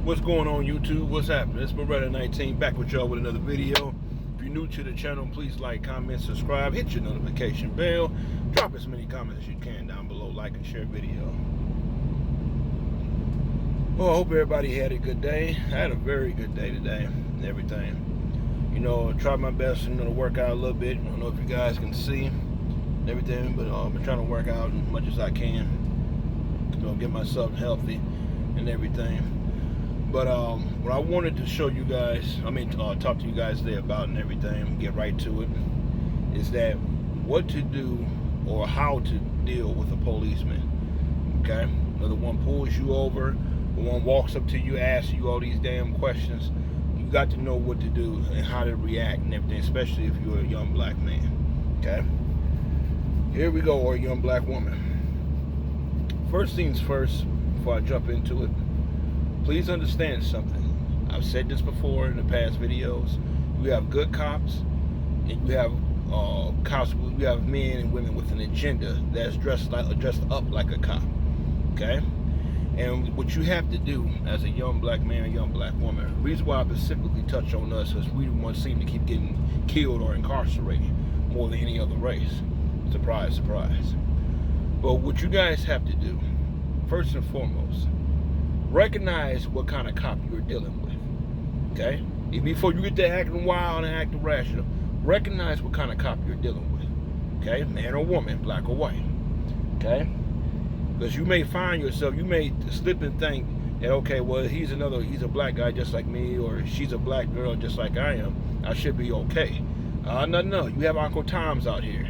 What's going on, YouTube? What's happening? It's Beretta 19 back with y'all with another video. If you're new to the channel, please like, comment, subscribe, hit your notification bell, drop as many comments as you can down below, like and share video. Well, I hope everybody had a good day. I had a very good day today and everything. You know, I tried my best to work out a little bit. I don't know if you guys can see and everything, but I've been trying to work out as much as I can. You know, get myself healthy and everything. But what I wanted to show you guys, talk to you guys today about and everything, get right to it, is that what to do or how to deal with a policeman. Okay? Whether one pulls you over, or one walks up to you, asks you all these damn questions, you got to know what to do and how to react and everything, especially if you're a young black man. Okay? Here we go, or a young black woman. First things first, before I jump into it, please understand something. I've said this before in the past videos. You have good cops, and you have cops. You have men and women with an agenda that's dressed up like a cop. Okay, and what you have to do as a young black man, a young black woman. The reason why I specifically touch on us is we the ones seem to keep getting killed or incarcerated more than any other race. Surprise, surprise. But what you guys have to do, first and foremost, recognize what kind of cop you're dealing with. Okay? Before you get to acting wild and acting rational, recognize what kind of cop you're dealing with. Okay? Man or woman, black or white. Okay? Because you may find yourself, you may slip and think that, okay, well, he's a black guy just like me, or she's a black girl just like I am. I should be okay. No. You have Uncle Toms out here.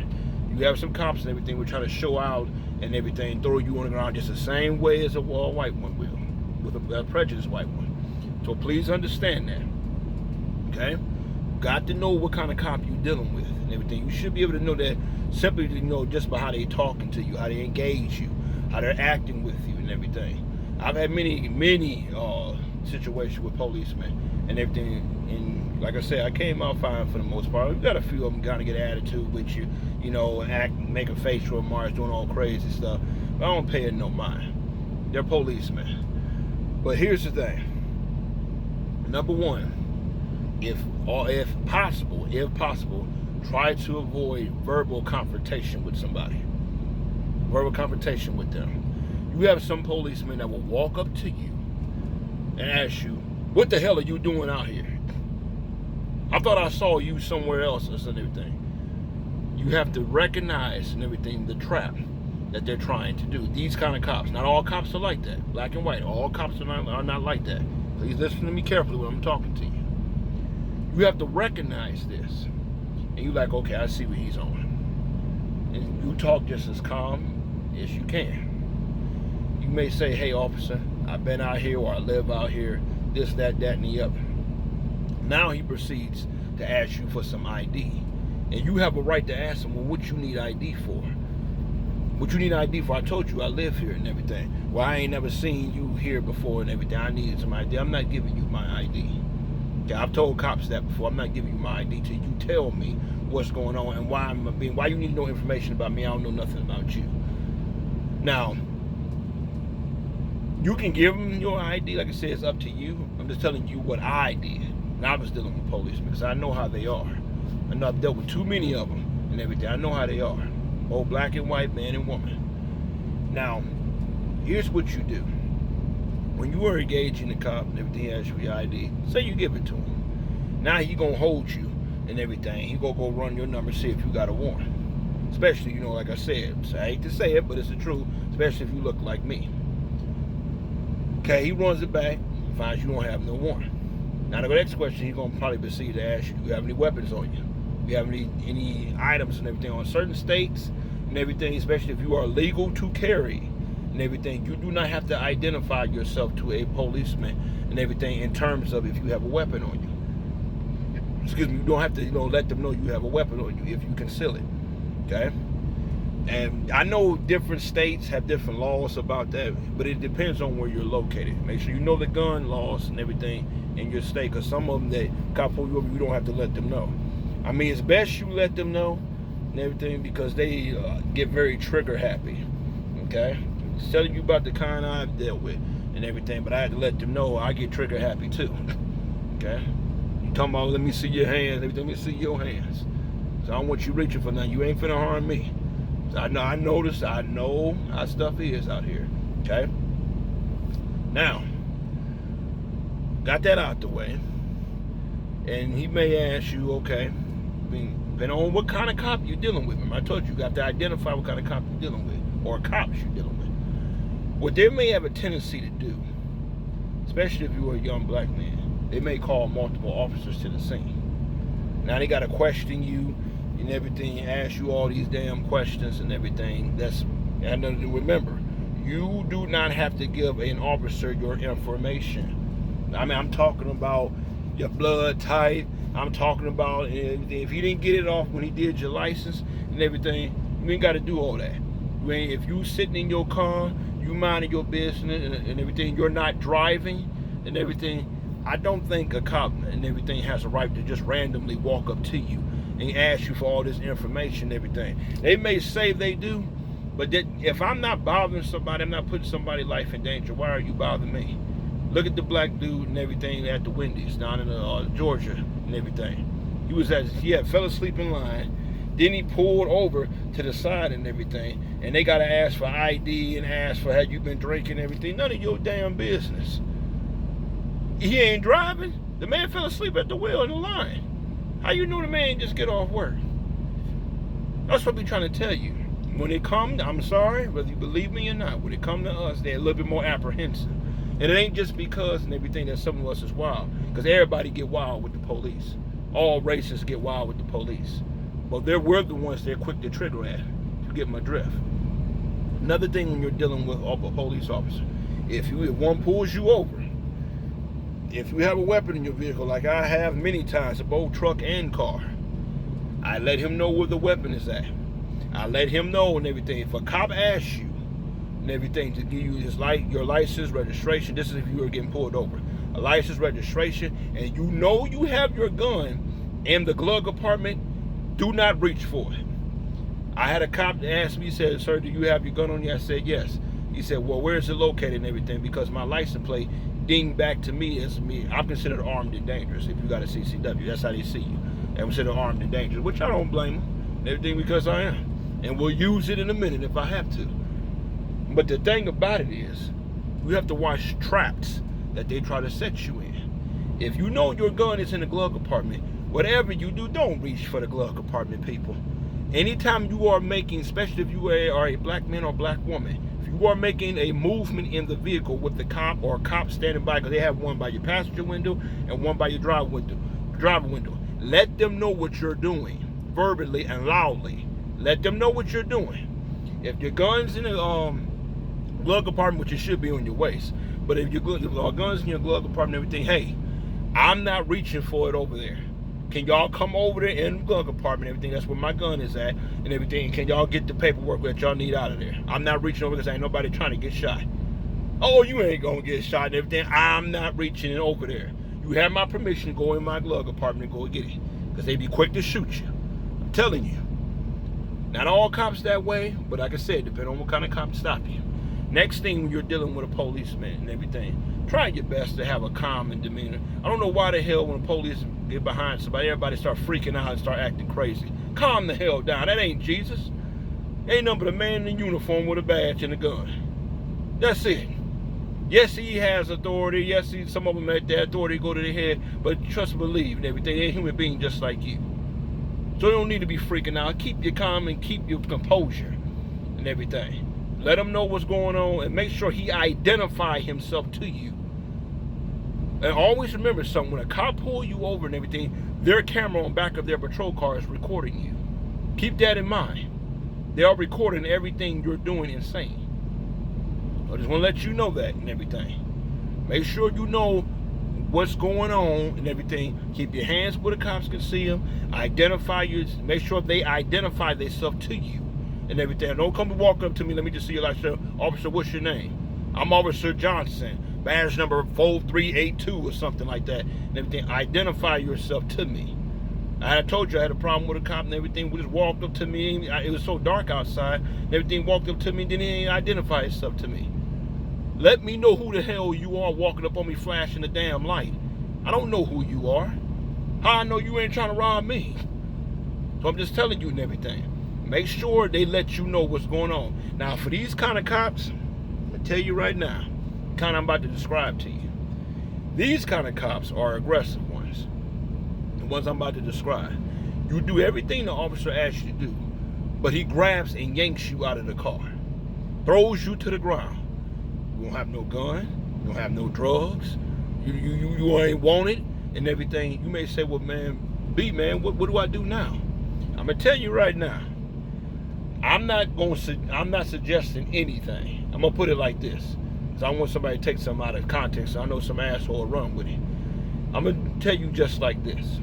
You have some cops and everything. We're trying to show out and everything, throw you on the ground just the same way as a white one will. With a prejudiced white one. So please understand that. Okay? Got to know what kind of cop you're dealing with and everything. You should be able to know that simply to know just by how they're talking to you, how they engage you, how they're acting with you and everything. I've had many situations with policemen and everything, and like I said, I came out fine for the most part. We've got a few of them kind of get attitude with you, act, make a facial remarks, doing all crazy stuff. But I don't pay it no mind. They're policemen. But here's the thing. Number one, if possible, try to avoid verbal confrontation with somebody. Verbal confrontation with them. You have some policemen that will walk up to you and ask you, "What the hell are you doing out here? I thought I saw you somewhere else," and everything. You have to recognize and everything the trap that they're trying to do. These kind of cops. Not all cops are like that. Black and white. All cops are not like that. Please listen to me carefully when I'm talking to you. You have to recognize this. And you're like, okay, I see what he's on. And you talk just as calm as you can. You may say, "Hey, officer, I've been out here, or I live out here, this, that, and the other." Now he proceeds to ask you for some ID. And you have a right to ask him, "Well, what you need ID for? What you need ID for? I told you I live here and everything. Well, I ain't never seen you here before and everything. I needed some ID. I'm not giving you my ID." Okay, I've told cops that before. I'm not giving you my ID till you tell me what's going on and why you need to know information about me. I don't know nothing about you. Now, you can give them your ID. Like I said, it's up to you. I'm just telling you what I did. And I was dealing with policemen because I know how they are. I know I've dealt with too many of them and everything. I know how they are. Both black and white, man and woman. Now, here's what you do. When you are engaging the cop and everything, he asks you your ID, say you give it to him. Now he gonna hold you and everything. He gonna go run your number, see if you got a warrant. Especially, like I said, so I hate to say it, but it's the truth, especially if you look like me. Okay, he runs it back, finds you don't have no warrant. Now the next question he's gonna probably proceed to ask you, do you have any weapons on you? Do you have any items and everything on certain states and everything, especially if you are legal to carry and everything, you do not have to identify yourself to a policeman and everything in terms of if you have a weapon on you. Excuse me, you don't have to let them know you have a weapon on you if you conceal it. Okay? And I know different states have different laws about that, but it depends on where you're located. Make sure you know the gun laws and everything in your state, because some of them that cop pull you over, you don't have to let them know. I mean, it's best you let them know and everything, because they get very trigger happy. Okay? Telling you about the kind I've dealt with and everything, but I had to let them know I get trigger happy too. Okay? You talking about let me see your hands, let me see your hands. So I don't want you reaching for nothing. You ain't finna harm me. So I know how stuff is out here. Okay? Now, got that out the way. And he may ask you, okay, depending on what kind of cop you're dealing with. Remember, I told you got to identify what kind of cop you're dealing with, or cops you're dealing with. What they may have a tendency to do, especially if you're a young black man, they may call multiple officers to the scene. Now they got to question you and everything, ask you all these damn questions and everything. And remember, you do not have to give an officer your information. I mean, I'm talking about your blood type. I'm talking about everything. If he didn't get it off when he did your license and everything, you ain't got to do all that. If you sitting in your car, you minding your business and everything, you're not driving and everything, I don't think a cop and everything has a right to just randomly walk up to you and ask you for all this information and everything. They may say they do, but if I'm not bothering somebody, I'm not putting somebody's life in danger, why are you bothering me? Look at the black dude and everything at the Wendy's down in Georgia and everything. He fell asleep in line. Then he pulled over to the side and everything, and they got to ask for ID and ask for have you been drinking and everything. None of your damn business. He ain't driving. The man fell asleep at the wheel in the line. How you know the man just get off work? That's what we trying to tell you. When it comes, I'm sorry, whether you believe me or not, when it comes to us, they're a little bit more apprehensive. And it ain't just because and everything that some of us is wild. Because everybody get wild with the police. All races get wild with the police. But we're the ones they're quick to trigger at. You get my drift. Another thing when you're dealing with a police officer, if one pulls you over, if you have a weapon in your vehicle, like I have many times, both truck and car, I let him know where the weapon is at. I let him know and everything. If a cop asks you and everything to give you your license, registration, this is if you were getting pulled over, a license, registration, and you know you have your gun in the glove compartment, do not reach for it. I had a cop that asked me, he said, sir, do you have your gun on you? I said, yes. He said, well, where is it located and everything? Because my license plate dinged back to me as me. I'm considered armed and dangerous if you got a CCW. That's how they see you. I'm considered armed and dangerous, which I don't blame them and everything because I am. And we'll use it in a minute if I have to. But the thing about it is, you have to watch traps that they try to set you in. If you know your gun is in the glove compartment, whatever you do, don't reach for the glove compartment, people. Anytime you are making, especially if you are a black man or black woman, if you are making a movement in the vehicle with the cop or a cop standing by, because they have one by your passenger window and one by your driver window, let them know what you're doing, verbally and loudly. Let them know what you're doing. If your gun's in the glove compartment, which it should be on your waist, but if your gun's in your glove compartment and everything, hey, I'm not reaching for it over there. Can y'all come over there in the glove compartment and everything? That's where my gun is at and everything. Can y'all get the paperwork that y'all need out of there? I'm not reaching over because ain't nobody trying to get shot. Oh, you ain't gonna get shot and everything. I'm not reaching it over there. You have my permission to go in my glove compartment and go get it. Because they be quick to shoot you. I'm telling you. Not all cops that way, but like I said, depending on what kind of cop stop you. Next thing when you're dealing with a policeman and everything, try your best to have a calm and demeanor. I don't know why the hell when the police get behind somebody, everybody start freaking out and start acting crazy. Calm the hell down. That ain't Jesus. Ain't nothing but a man in a uniform with a badge and a gun. That's it. Yes, he has authority. Yes, some of them let that authority go to their head, but trust and believe and everything. They're a human being just like you. So you don't need to be freaking out. Keep your calm and keep your composure and everything. Let him know what's going on and make sure he identify himself to you. And always remember something, when a cop pull you over and everything, their camera on back of their patrol car is recording you. Keep that in mind. They are recording everything you're doing and saying. I just want to let you know that and everything. Make sure you know what's going on and everything. Keep your hands where the cops can see them. Identify you. Make sure they identify themselves to you and everything. Don't come and walk up to me. Let me just see your license. Officer, what's your name? I'm Officer Johnson. Badge number 4382 or something like that and everything. Identify yourself to me. I told you I had a problem with a cop and everything. We just walked up to me. It was so dark outside and everything. Walked up to me and didn't even identify himself to me. Let me know who the hell you are walking up on me flashing the damn light. I don't know who you are. How I know you ain't trying to rob me? So I'm just telling you and everything. Make sure they let you know what's going on. Now, for these kind of cops, I'm going to tell you right now, kind of I'm about to describe to you. These kind of cops are aggressive ones. The ones I'm about to describe. You do everything the officer asks you to do, but he grabs and yanks you out of the car. Throws you to the ground. You don't have no gun. You don't have no drugs. You ain't wanted and everything. You may say, well, man, what do I do now? I'm gonna tell you right now. I'm not suggesting anything. I'm gonna put it like this, because I want somebody to take something out of context. So I know some asshole will run with it. I'm gonna tell you just like this.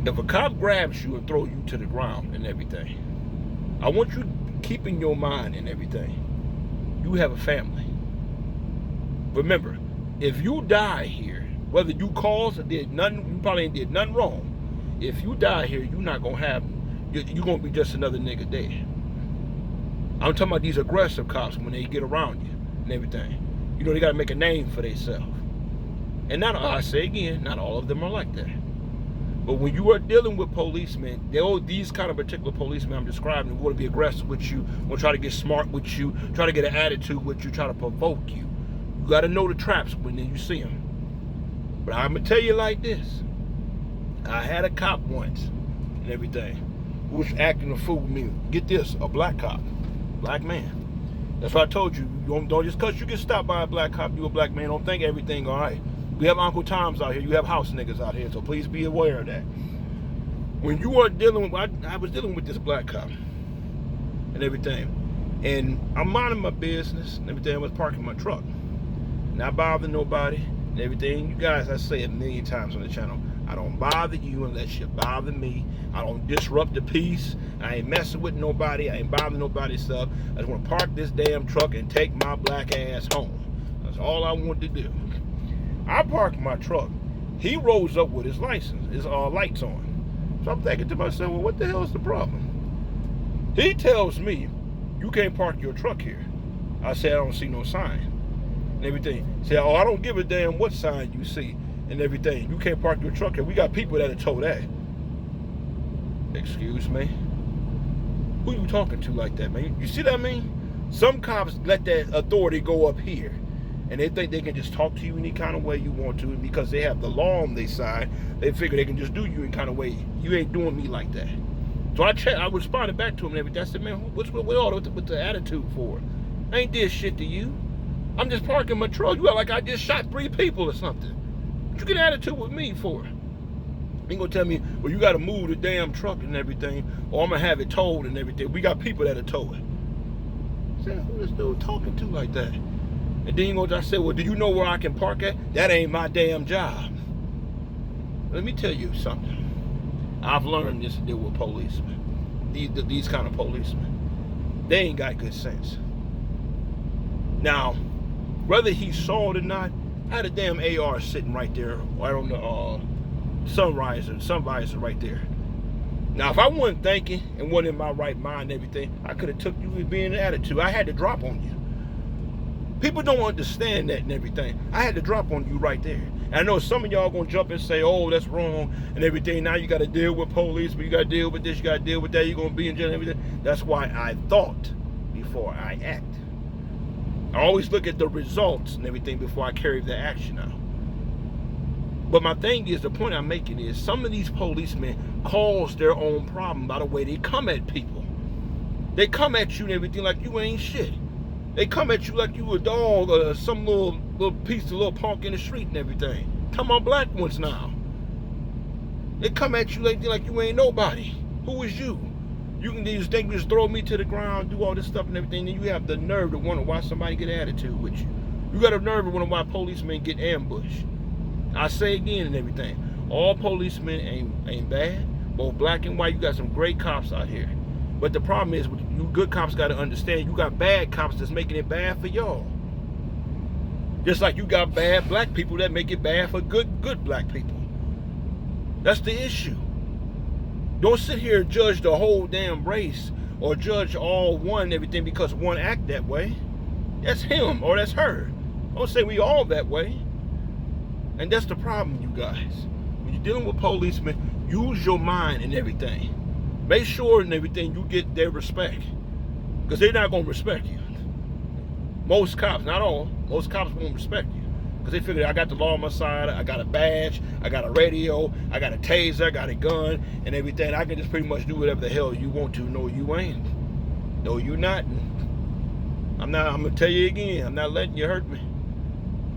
If a cop grabs you and throw you to the ground and everything, I want you to keep in your mind and everything, you have a family. Remember, if you die here, whether you caused or did nothing, you probably ain't did nothing wrong. If you die here, you're not gonna have, you're gonna be just another nigga dead. I'm talking about these aggressive cops when they get around you and everything. You know, they gotta make a name for themselves. And not, I say again, not all of them are like that. But when you are dealing with policemen, these kind of particular policemen I'm describing want to be aggressive with you, want to try to get smart with you, try to get an attitude with you, try to provoke you. You got to know the traps when you see them. But I'm going to tell you like this. I had a cop once and everything who was acting a fool with me. Get this, a black cop, black man. That's why I told you, don't just because you get stopped by a black cop, you a black man, don't think everything all right. We have Uncle Toms out here. You have house niggas out here. So please be aware of that. When you are dealing with, I was dealing with this black cop and everything. And I'm minding my business and everything. I was parking my truck. Not bothering nobody and everything. You guys, I say it a million times on the channel. I don't bother you unless you bother me. I don't disrupt the peace. I ain't messing with nobody. I ain't bothering nobody's stuff. I just want to park this damn truck and take my black ass home. That's all I want to do. I parked my truck. He rolls up with his license, his lights on. So I'm thinking to myself, well, what the hell is the problem? He tells me, you can't park your truck here. I said, I don't see no sign and everything. He said, oh, I don't give a damn what sign you see and everything. You can't park your truck here. We got people that have told that. Excuse me? Who you talking to like that, man? You see what I mean? Some cops let that authority go up here. And they think they can just talk to you any kind of way you want to. And because they have the law on their side, they figure they can just do you any kind of way. You ain't doing me like that. So I responded back to him and everything. I said, man, what's with all the attitude for? I ain't did shit to you. I'm just parking my truck. You act like I just shot 3 people or something. What you get an attitude with me for? You ain't gonna tell me, well, you gotta move the damn truck and everything, or I'm gonna have it towed and everything. We got people that'll tow it. I said, who this dude talking to like that? And then I said, well, do you know where I can park at? That ain't my damn job. Let me tell you something. I've learned this to deal with policemen. These kind of policemen. They ain't got good sense. Now, whether he saw it or not, I had a damn AR sitting right there, right on the sun visor right there. Now, if I wasn't thinking and wasn't in my right mind and everything, I could have took you as being an attitude. I had to drop on you. People don't understand that and everything. I had to drop on you right there. And I know some of y'all gonna jump and say, oh, that's wrong and everything. Now you gotta deal with police, but you gotta deal with this, you gotta deal with that, you're gonna be in jail and everything. That's why I thought before I act. I always look at the results and everything before I carry the action out. But my thing is, the point I'm making is, some of these policemen cause their own problem by the way they come at people. They come at you and everything like you ain't shit. They come at you like you a dog or some little piece of little punk in the street and everything. Come on, black ones now. They come at you like you ain't nobody. Who is you? You can just think just throw me to the ground, do all this stuff and everything, and you have the nerve to wonder why somebody get an attitude with you. You got a nerve to wonder why policemen get ambushed. I say again and everything, all policemen ain't bad. Both black and white, you got some great cops out here. But the problem is, you good cops got to understand, you got bad cops that's making it bad for y'all. Just like you got bad black people that make it bad for good black people. That's the issue. Don't sit here and judge the whole damn race or judge all one and everything because one act that way. That's him or that's her. I don't say we all that way. And that's the problem, you guys. When you're dealing with policemen, use your mind and everything. Make sure and everything you get their respect. Because they're not going to respect you. Most cops, not all, most cops won't respect you. Because they figure I got the law on my side, I got a badge, I got a radio, I got a taser, I got a gun, and everything. I can just pretty much do whatever the hell you want to. No, you ain't. No, you not. I'm going to tell you again, I'm not letting you hurt me.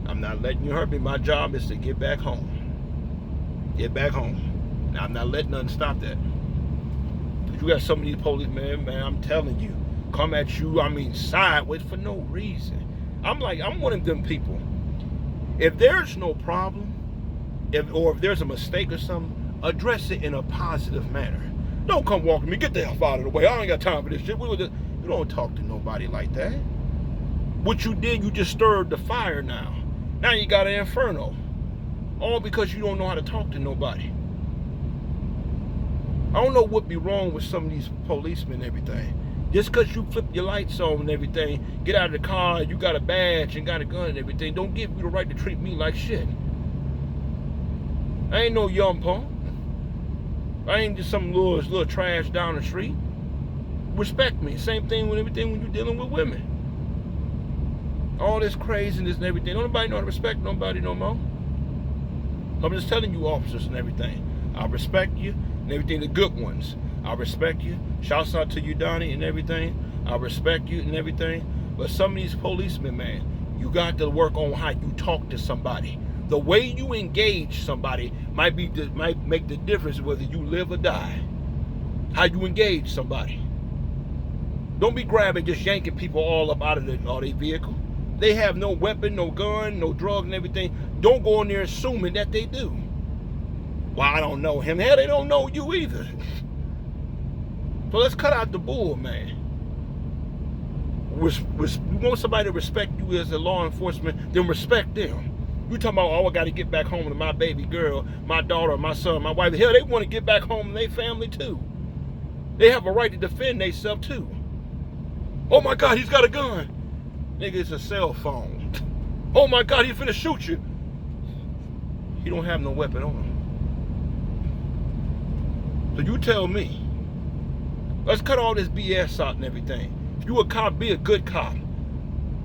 I'm not letting you hurt me. My job is to get back home. Get back home. Now, I'm not letting nothing stop that. But you got some of these policemen, man, I'm telling you, come at you, sideways for no reason. I'm one of them people. If there's no problem, or if there's a mistake or something, address it in a positive manner. Don't come walking me, get the hell out of the way. I ain't got time for this shit. You don't talk to nobody like that. What you did, you just stirred the fire now. Now you got an inferno. All because you don't know how to talk to nobody. I don't know what be wrong with some of these policemen and everything. Just because you flip your lights on and everything, get out of the car, you got a badge and got a gun and everything, don't give you the right to treat me like shit. I ain't no young punk. I ain't just some little trash down the street. Respect me. Same thing with everything when you're dealing with women. All this craziness and everything. Don't nobody know how to respect nobody no more. I'm just telling you, officers and everything. I respect you and everything, the good ones. I respect you. Shouts out to you, Donnie, and everything. I respect you and everything. But some of these policemen, man, you got to work on how you talk to somebody. The way you engage somebody might make the difference whether you live or die. How you engage somebody. Don't be grabbing, just yanking people all up out of their vehicle. They have no weapon, no gun, no drugs and everything. Don't go in there assuming that they do. Well, I don't know him. Hell, they don't know you either. So let's cut out the bull, man. You want somebody to respect you as a law enforcement, then respect them. You talking about, oh, I got to get back home to my baby girl, my daughter, my son, my wife. Hell, they want to get back home to their family too. They have a right to defend themselves too. Oh my God, he's got a gun. Nigga, it's a cell phone. Oh my God, he's finna shoot you. He don't have no weapon on him. So you tell me. Let's cut all this BS out and everything. If you a cop, be a good cop.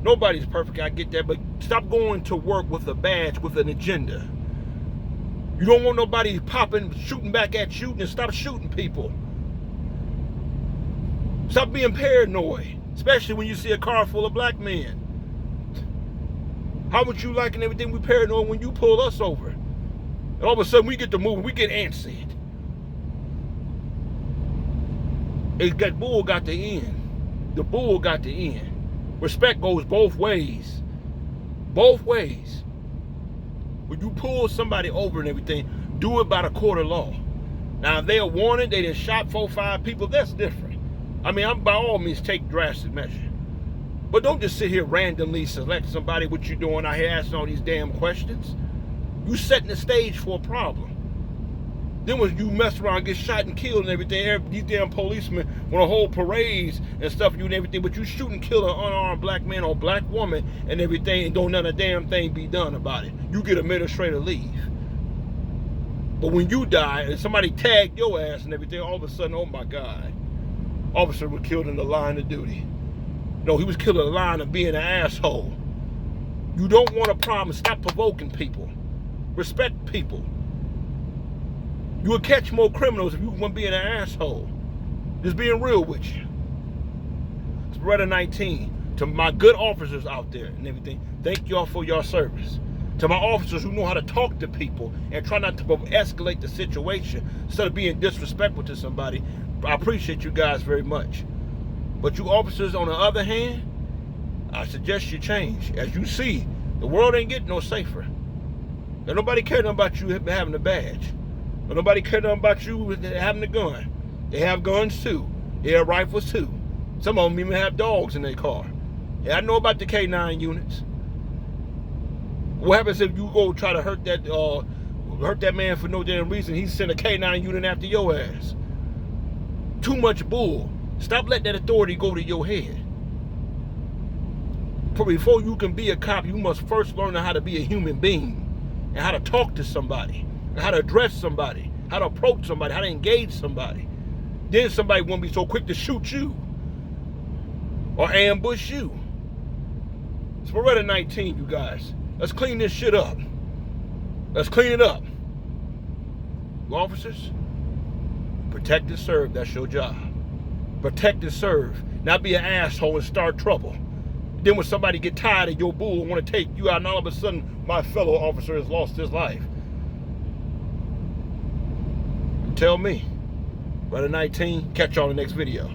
Nobody's perfect, I get that, but stop going to work with a badge, with an agenda. You don't want nobody popping, shooting back at you, and stop shooting people. Stop being paranoid, especially when you see a car full of black men. How would you like and everything we paranoid when you pull us over? And all of a sudden we get to moving, we get antsy. That bull got to end. The bull got to end. Respect goes both ways. Both ways. When you pull somebody over and everything, do it by the court of law. Now, if they are wanted, they done shot 4 or 5 people, that's different. I'm by all means take drastic measures. But don't just sit here randomly select somebody, what you doing out here asking all these damn questions. You setting the stage for a problem. Then when you mess around, get shot and killed and everything, these damn policemen want to hold parades and stuff you and everything, but you shoot and kill an unarmed black man or black woman and everything, and don't none of damn thing be done about it. You get administrative leave. But when you die and somebody tagged your ass and everything, all of a sudden, oh my God, officer was killed in the line of duty. No, he was killed in the line of being an asshole. You don't want a problem. Stop provoking people. Respect people. You will catch more criminals if you want to be an asshole. Just being real with you. It's Beretta 19. To my good officers out there and everything, thank y'all for your service. To my officers who know how to talk to people and try not to escalate the situation instead of being disrespectful to somebody, I appreciate you guys very much. But you officers, on the other hand, I suggest you change. As you see, the world ain't getting no safer. And nobody cares about you having a badge. But nobody cares about you having a gun. They have guns too. They have rifles too. Some of them even have dogs in their car. Yeah, I know about the K9 units. What happens if you go try to hurt that man for no damn reason? He sent a K9 unit after your ass. Too much bull. Stop letting that authority go to your head. before you can be a cop, you must first learn how to be a human being and how to talk to somebody, and how to address somebody, how to approach somebody, how to engage somebody. Then somebody won't be so quick to shoot you or ambush you. It's Beretta 19, you guys. Let's clean this shit up. Let's clean it up. Officers, protect and serve. That's your job. Protect and serve. Not be an asshole and start trouble. Then when somebody get tired of your bull and want to take you out, and all of a sudden my fellow officer has lost his life. Tell me. Beretta 19, catch y'all in the next video.